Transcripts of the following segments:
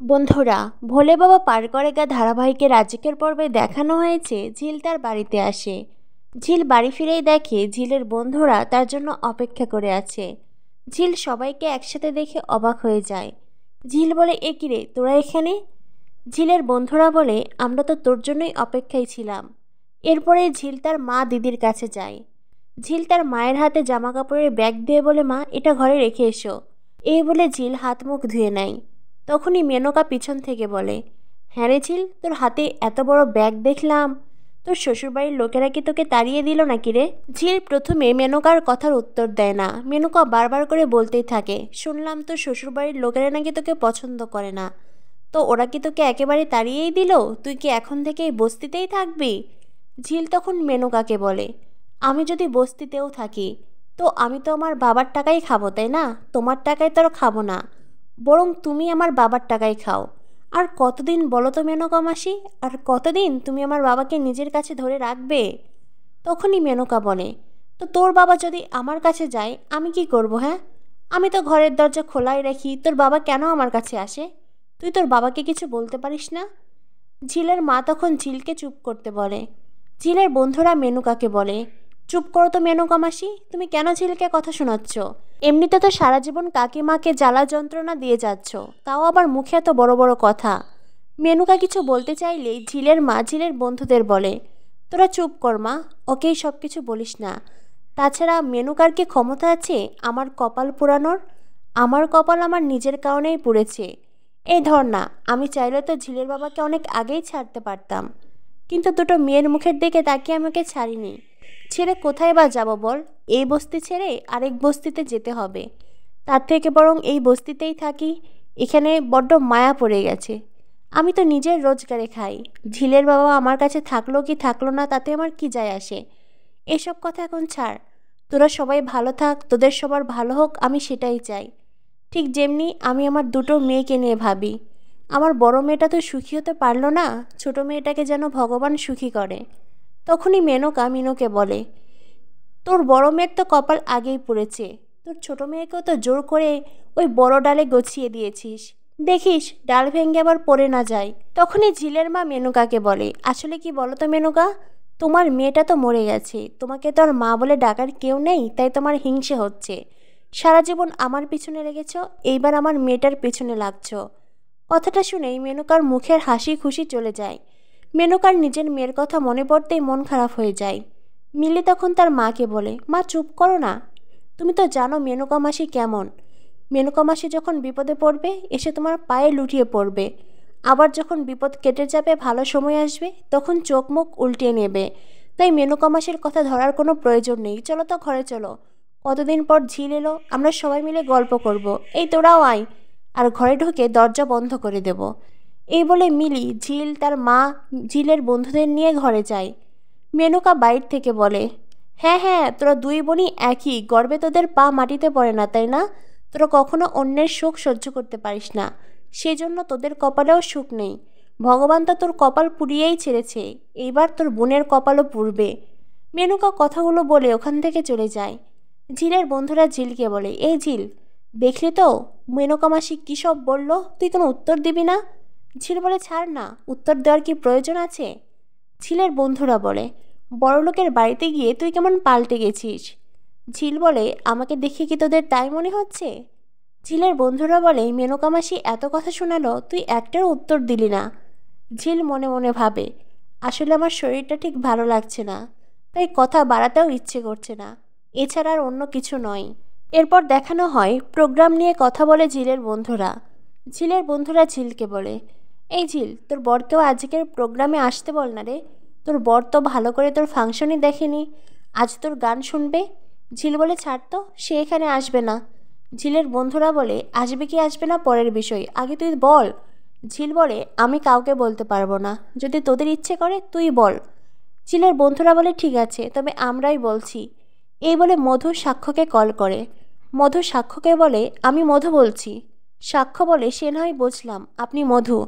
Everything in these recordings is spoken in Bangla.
বন্ধুরা, ভোলে বাবা পার করে গা ধারাবাহিকের আজকের পর্বে দেখানো হয়েছে ঝিল তার বাড়িতে আসে। ঝিল বাড়ি ফিরেই দেখে ঝিলের বন্ধুরা তার জন্য অপেক্ষা করে আছে। ঝিল সবাইকে একসাথে দেখে অবাক হয়ে যায়। ঝিল বলে, এ কি রে, তোরা এখানে? ঝিলের বন্ধুরা বলে, আমরা তো তোর জন্যই অপেক্ষায় ছিলাম। এরপরে ঝিল তার মা দিদির কাছে যায়। ঝিল তার মায়ের হাতে জামা কাপড়ের ব্যাগ দিয়ে বলে, মা, এটা ঘরে রেখে এসো। এই বলে ঝিল হাত মুখ ধুয়ে নেয়। তখনই মেনকা পিছন থেকে বলে, হ্যাঁ রে ঝিল, তোর হাতে এত বড় ব্যাগ দেখলাম। তোর শ্বশুরবাড়ির লোকেরা কি তোকে তাড়িয়ে দিল নাকি রে? ঝিল প্রথমে মেনকার কথার উত্তর দেয় না। মেনকা বারবার করে বলতেই থাকে, শুনলাম তোর শ্বশুরবাড়ির লোকেরা নাকি তোকে পছন্দ করে না। তো ওরা কি তোকে একেবারে তাড়িয়েই দিল? তুই কি এখন থেকে এই বস্তিতেই থাকবি? ঝিল তখন মেনকাকে বলে, আমি যদি বস্তিতেও থাকি তো আমি তো আমার বাবার টাকাই খাবো, তাই না? তোমার টাকায় তো আর খাবো না। বরং তুমি আমার বাবার টাকায় খাও। আর কতদিন বলো তো মেনকা মাসি, আর কতদিন তুমি আমার বাবাকে নিজের কাছে ধরে রাখবে? তখনই মেনকা বলে, তো তোর বাবা যদি আমার কাছে যায় আমি কি করব? হ্যাঁ, আমি তো ঘরের দরজা খোলাই রাখি, তোর বাবা কেন আমার কাছে আসে? তুই তোর বাবাকে কিছু বলতে পারিস না? ঝিলের মা তখন ঝিলকে চুপ করতে বলে। ঝিলের বন্ধুরা মেনকাকে বলে, চুপ করো তো মেনকা মাসি, তুমি কেন ঝিলকে কথা শোনাচ্ছ? এমনিতে তো সারা জীবন কাকিমাকে জ্বালা যন্ত্রণা দিয়ে যাচ্ছ, তাও আবার মুখে এত বড় বড় কথা। মেনকা কিছু বলতে চাইলেই ঝিলের মা ঝিলের বন্ধুদের বলে, তোরা চুপ কর মা, ওকেই সব কিছু বলিস না। তাছাড়া মেনুকার কি ক্ষমতা আছে আমার কপাল পোড়ানোর? আমার কপাল আমার নিজের কারণেই পুড়েছে। এই ধর না, আমি চাইলে তো ঝিলের বাবাকে অনেক আগেই ছাড়তে পারতাম, কিন্তু দুটো মেয়ের মুখের দিকে তাকিয়ে আমাকে ছাড়িনি। ছেড়ে কোথায় বা যাব বল? এই বস্তি ছেড়ে আরেক বস্তিতে যেতে হবে। তার থেকে বরং এই বস্তিতেই থাকি। এখানে বড্ড মায়া পড়ে গেছে। আমি তো নিজের রোজগারে খাই। ঝিলের বাবা আমার কাছে থাকলো কি থাকলো না তাতে আমার কি যায় আসে? এসব কথা এখন ছাড়। তোরা সবাই ভালো থাক, তোদের সবার ভালো হোক, আমি সেটাই চাই। ঠিক যেমনি আমি আমার দুটো মেয়েকে নিয়ে ভাবি। আমার বড় মেয়েটা তো সুখী হতে পারলো না, ছোট মেয়েটাকে যেন ভগবান সুখী করে। তখনই মেনকা মিনুকে বলে, তোর বড় মেয়ের তো কপাল আগেই পড়েছে, তোর ছোট মেয়েকেও তো জোর করে ওই বড় ডালে গছিয়ে দিয়েছিস। দেখিস ডাল ভেঙে আবার পড়ে না যায়। তখনই ঝিলের মা মেনকাকে বলে, আসলে কি বলো তো মেনকা, তোমার মেয়েটা তো মরে গেছে, তোমাকে তো আর মা বলে ডাকার কেউ নেই, তাই তোমার হিংসে হচ্ছে। সারা জীবন আমার পিছনে লেগেছ, এইবার আমার মেয়েটার পেছনে লাগছ। কথাটা শুনেই মেনকার মুখের হাসি খুশি চলে যায়। মেনকার নিজের মেয়ের কথা মনে পড়তেই মন খারাপ হয়ে যায়। মিলি তখন তার মাকে বলে, মা চুপ করো না, তুমি তো জানো মেনকা মাসি কেমন। মেনকা মাসি যখন বিপদে পড়বে এসে তোমার পায়ে লুটিয়ে পড়বে, আবার যখন বিপদ কেটে যাবে ভালো সময় আসবে তখন চোখ মুখ উল্টিয়ে নেবে। তাই মেনকা মাসির কথা ধরার কোনো প্রয়োজন নেই, চলো তো ঘরে চলো। কতদিন পর ঝিল এলো, আমরা সবাই মিলে গল্প করব। এই তোরাও আয়। আর ঘরে ঢুকে দরজা বন্ধ করে দেব। এই বলে মিলি, ঝিল, তার মা, ঝিলের বন্ধুদের নিয়ে ঘরে যায়। মেনকা বাইর থেকে বলে, হ্যাঁ হ্যাঁ, তোরা দুই বোনই একই, গর্বে তোদের পা মাটিতে পড়ে না, তাই না? তোরা কখনো অন্যের সুখ সহ্য করতে পারিস না, সেই জন্য তোদের কপালেও সুখ নেই। ভগবান তো তোর কপাল পুড়িয়েই ছেড়েছে, এইবার তোর বোনের কপালও পুড়বে। মেনকা কথাগুলো বলে ওখান থেকে চলে যায়। ঝিলের বন্ধুরা ঝিলকে বলে, এই ঝিল, দেখলি তো মেনকা মাসি কী সব বলল, তুই কোনো উত্তর দিবি না? ঝিল বলে, ছাড় না, উত্তর দেওয়ার কি প্রয়োজন আছে? ঝিলের বন্ধুরা বলে, বড়লোকের বাড়িতে গিয়ে তুই কেমন পাল্টে গেছিস। ঝিল বলে, আমাকে দেখে কি তোদের তাই মনে হচ্ছে? ঝিলের বন্ধুরা বলে, মেনকা মাসি এত কথা শোনালো, তুই একটার উত্তর দিলি না। ঝিল মনে মনে ভাবে, আসলে আমার শরীরটা ঠিক ভালো লাগছে না, তাই কথা বাড়াতেও ইচ্ছে করছে না, এছাড়া আর অন্য কিছু নয়। এরপর দেখানো হয় প্রোগ্রাম নিয়ে কথা বলে ঝিলের বন্ধুরা। ঝিলের বন্ধুরা ঝিলকে বলে, এই ঝিল, তোর বরকেও আজকের প্রোগ্রামে আসতে বল না রে। তোর বর তো ভালো করে তোর ফাংশনই দেখেনি, আজ তোর গান শুনবে। ঝিল বলে, ছাড় তো, সে এখানে আসবে না। ঝিলের বন্ধুরা বলে, আসবে কি আসবে না পরের বিষয়, আগে তুই বল। ঝিল বলে, আমি কাউকে বলতে পারবো না, যদি তোদের ইচ্ছে করে তুই বল। ঝিলের বন্ধুরা বলে, ঠিক আছে, তবে আমরাই বলছি। এই বলে মধু সাক্ষ্যকে কল করে। মধু সাক্ষ্যকে বলে, আমি মধু বলছি। সাক্ষ্য বলে, সে নয় বুঝলাম আপনি মধু,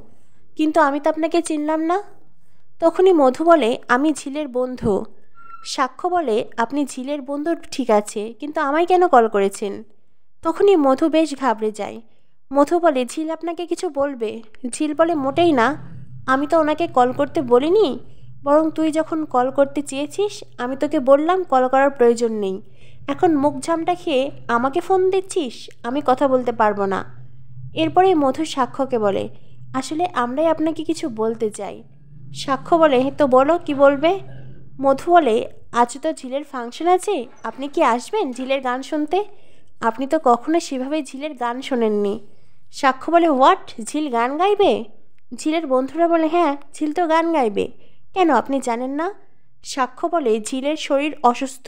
কিন্তু আমি তো আপনাকে চিনলাম না। তখনই মধু বলে, আমি ঝিলের বন্ধু। সাক্ষ্য বলে, আপনি ঝিলের বন্ধু ঠিক আছে, কিন্তু আমায় কেন কল করেছেন? তখনই মধু বেশ ঘাবড়ে যায়। মধু বলে, ঝিল আপনাকে কিছু বলবে। ঝিল বলে, মোটেই না, আমি তো ওনাকে কল করতে বলিনি, বরং তুই যখন কল করতে চেয়েছিস আমি তোকে বললাম কল করার প্রয়োজন নেই। এখন মুখ ঝামটা খেয়ে আমাকে ফোন দিচ্ছিস, আমি কথা বলতে পারবো না। এরপরেই মধু সাক্ষ্যকে বলে, আসলে আমরাই আপনাকে কিছু বলতে চাই। সাক্ষ্য বলে, তো বলো, কি বলবে? মধু বলে, আজ তো ঝিলের ফাংশন আছে, আপনি কি আসবেন ঝিলের গান শুনতে? আপনি তো কখনো সেভাবে ঝিলের গান শোনেননি। সাক্ষ্য বলে, হোয়াট, ঝিল গান গাইবে? ঝিলের বন্ধুরা বলে, হ্যাঁ, ঝিল তো গান গাইবে, কেন আপনি জানেন না? সাক্ষ্য বলে, ঝিলের শরীর অসুস্থ,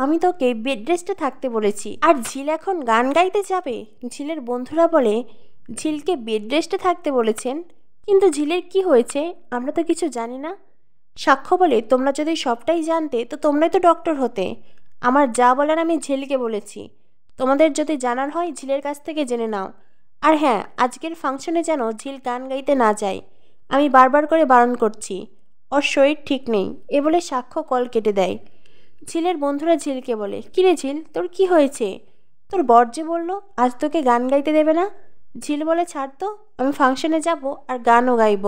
আমি তোকে বেড রেস্টে থাকতে বলেছি, আর ঝিল এখন গান গাইতে যাবে? ঝিলের বন্ধুরা বলে, ঝিলকে বেড রেস্টে থাকতে বলেছেন, কিন্তু ঝিলের কি হয়েছে আমরা তো কিছু জানি না। সাক্ষ্য বলে, তোমরা যদি সবটাই জানতে তো তোমরাই তো ডক্টর হতে। আমার যা বলার আমি ঝিলকে বলেছি, তোমাদের যদি জানার হয় ঝিলের কাছ থেকে জেনে নাও। আর হ্যাঁ, আজকের ফাংশনে যেন ঝিল গান গাইতে না যায়, আমি বারবার করে বারণ করছি, ওর শরীর ঠিক নেই। এ বলে সাক্ষ্য কল কেটে দেয়। ঝিলের বন্ধুরা ঝিলকে বলে, কিরে ঝিল, তোর কি হয়েছে? তোর বর যে বললো আজ তোকে গান গাইতে দেবে না। ঝিল বলে, ছাড় তো, আমি ফাংশনে যাব আর গানও গাইব।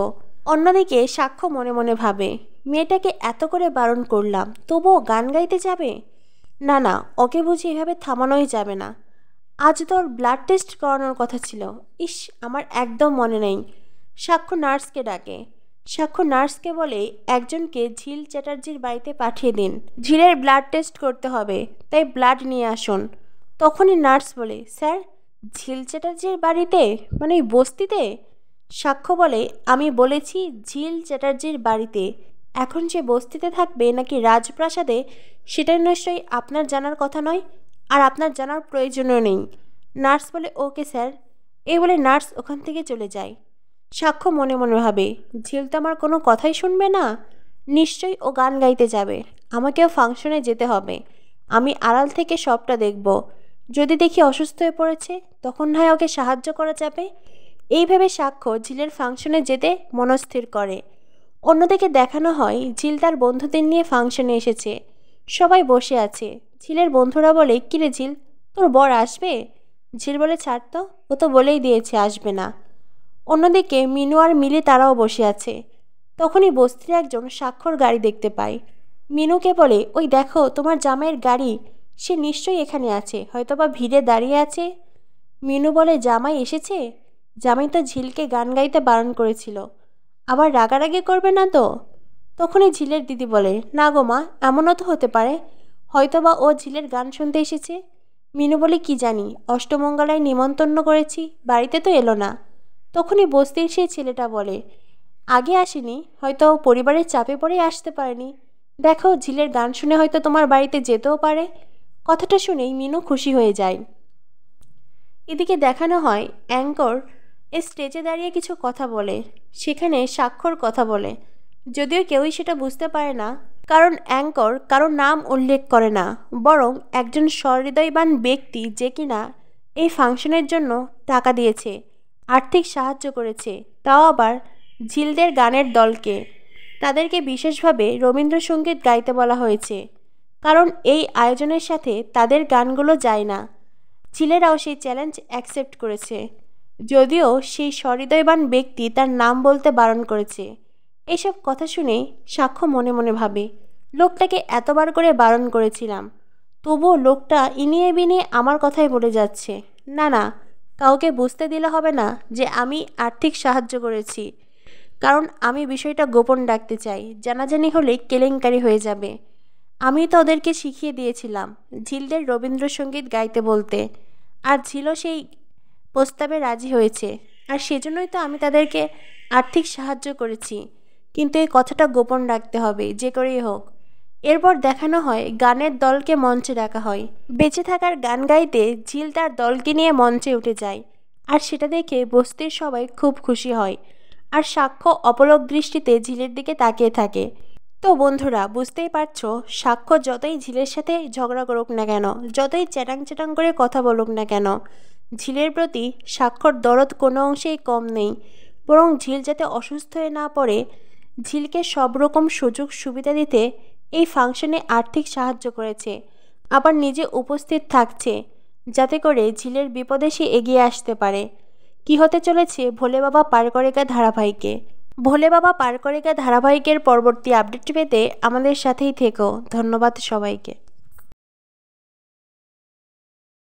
অন্যদিকে সাক্ষ্য মনে মনে ভাবে, মেয়েটাকে এত করে বারণ করলাম তবুও গান গাইতে যাবে? না না, ওকে বুঝি এভাবে থামানোই যাবে না। আজ তোর ব্লাড টেস্ট করানোর কথা ছিল, ইস, আমার একদম মনে নেই। সাক্ষ্য নার্সকে ডাকে। সাক্ষ্য নার্সকে বলে, একজনকে ঝিল চ্যাটার্জির বাড়িতে পাঠিয়ে দিন, ঝিলের ব্লাড টেস্ট করতে হবে, তাই ব্লাড নিয়ে আসুন। তখনই নার্স বলে, স্যার, ঝিল চ্যাটার্জির বাড়িতে, মানে ওই বস্তিতে? সাক্ষ্য বলে, আমি বলেছি ঝিল চ্যাটার্জির বাড়িতে, এখন সে বস্তিতে থাকবে নাকি রাজপ্রাসাদে সেটা নিশ্চয়ই আপনার জানার কথা নয়, আর আপনার জানার প্রয়োজনও নেই। নার্স বলে, ওকে স্যার। এই বলে নার্স ওখান থেকে চলে যায়। সাক্ষ্য মনে মনে ভাবে, ঝিল তো আমার কোনো কথাই শুনবে না, নিশ্চয়ই ও গান গাইতে যাবে, আমাকেও ফাংশনে যেতে হবে, আমি আড়াল থেকে সবটা দেখব, যদি দেখি অসুস্থ হয়ে পড়েছে তখন হয় ওকে সাহায্য করা যাবে। এই ভেবে সাক্ষ্য ঝিলের ফাংশনে যেতে মনস্থির করে। অন্যদিকে দেখানো হয় ঝিল তার বন্ধুদের নিয়ে ফাংশনে এসেছে, সবাই বসে আছে। ঝিলের বন্ধুরা বলে, কিরে ঝিল, তোর বর আসবে? ঝিল বলে, ছাড় তো, ও তো বলেই দিয়েছে আসবে না। অন্যদিকে মিনু আর মিলি তারাও বসে আছে। তখনই বস্তির একজন সাক্ষর গাড়ি দেখতে পায়। মিনুকে বলে, ওই দেখো তোমার জামাইয়ের গাড়ি, সে নিশ্চয়ই এখানে আছে, হয়তোবা ভিড়ে দাঁড়িয়ে আছে। মিনু বলে, জামাই এসেছে? জামাই তো ঝিলকে গান গাইতে বারণ করেছিল, আবার রাগারাগি করবে না তো? তখনই ঝিলের দিদি বলে, না গো মা, এমনও তো হতে পারে, হয়তোবা ও ঝিলের গান শুনতে এসেছে। মিনু বলে, কি জানি, অষ্টমঙ্গলায় নিমন্ত্রণ করেছি, বাড়িতে তো এলো না। তখনই বস্তির সেই ছেলেটা বলে, আগে আসেনি, হয়তো পরিবারের চাপে পড়ে আসতে পারেনি, দেখো ঝিলের গান শুনে হয়তো তোমার বাড়িতে যেতেও পারে। কথাটা শুনেই মিনু খুশি হয়ে যায়। এদিকে দেখানো হয় অ্যাঙ্কর স্টেজে দাঁড়িয়ে কিছু কথা বলে, সেখানে স্বাক্ষর কথা বলে, যদিও কেউই সেটা বুঝতে পারে না, কারণ অ্যাঙ্কর কারোর নাম উল্লেখ করে না, বরং একজন সহৃদয়বান ব্যক্তি যে কিনা এই ফাংশনের জন্য টাকা দিয়েছে, আর্থিক সাহায্য করেছে, তাও আবার ঝিলদের গানের দলকে। তাদেরকে বিশেষভাবে রবীন্দ্রসঙ্গীত গাইতে বলা হয়েছে, কারণ এই আয়োজনের সাথে তাদের গানগুলো যায় না। ঝিলেরাও সেই চ্যালেঞ্জ অ্যাকসেপ্ট করেছে, যদিও সেই সহৃদয়বান ব্যক্তি তার নাম বলতে বারণ করেছে। এসব কথা শুনে সাক্ষ্য মনে মনে ভাবে, লোকটাকে এতবার করে বারণ করেছিলাম, তবুও লোকটা ইনিয়ে বিনিয়ে আমার কথাই বলে যাচ্ছে। না না, কাউকে বুঝতে দিলে হবে না যে আমি আর্থিক সাহায্য করেছি, কারণ আমি বিষয়টা গোপন রাখতে চাই, জানাজানি হলে কেলেঙ্কারি হয়ে যাবে। আমি তো ওদেরকে শিখিয়ে দিয়েছিলাম ঝিলদের রবীন্দ্রসঙ্গীত গাইতে বলতে, আর ঝিলও সেই প্রস্তাবে রাজি হয়েছে, আর সেজন্যই তো আমি তাদেরকে আর্থিক সাহায্য করেছি, কিন্তু এই কথাটা গোপন রাখতে হবে যে করেই হোক। এরপর দেখানো হয় গানের দলকে মঞ্চে ডাকা হয়। বেঁচে থাকার গান গাইতে ঝিল তার দলকে নিয়ে মঞ্চে উঠে যায়, আর সেটা দেখে বস্তির সবাই খুব খুশি হয়, আর সাক্ষ্য অপলক দৃষ্টিতে ঝিলের দিকে তাকিয়ে থাকে। তো বন্ধুরা, বুঝতেই পারছো, সাক্ষ্য যতই ঝিলের সাথে ঝগড়া করুক না কেন, যতই চ্যাটাং চ্যাটাং করে কথা বলুক না কেন, ঝিলের প্রতি সাক্ষ্যর দরদ কোনো অংশেই কম নেই, বরং ঝিল যাতে অসুস্থ হয়ে না পড়ে, ঝিলকে সব রকম সুযোগ সুবিধা দিতে এই ফাংশনে আর্থিক সাহায্য করেছে, আবার নিজে উপস্থিত থাকছে, যাতে করে ঝিলের বিপদে সে এগিয়ে আসতে পারে। কি হতে চলেছে ভোলে বাবা পার করেগা ধারাবাহিকে। ভোলে বাবা পার করেগা ধারাবাহিকের পরবর্তী আপডেট পেতে আমাদের সাথেই থেকো। ধন্যবাদ সবাইকে।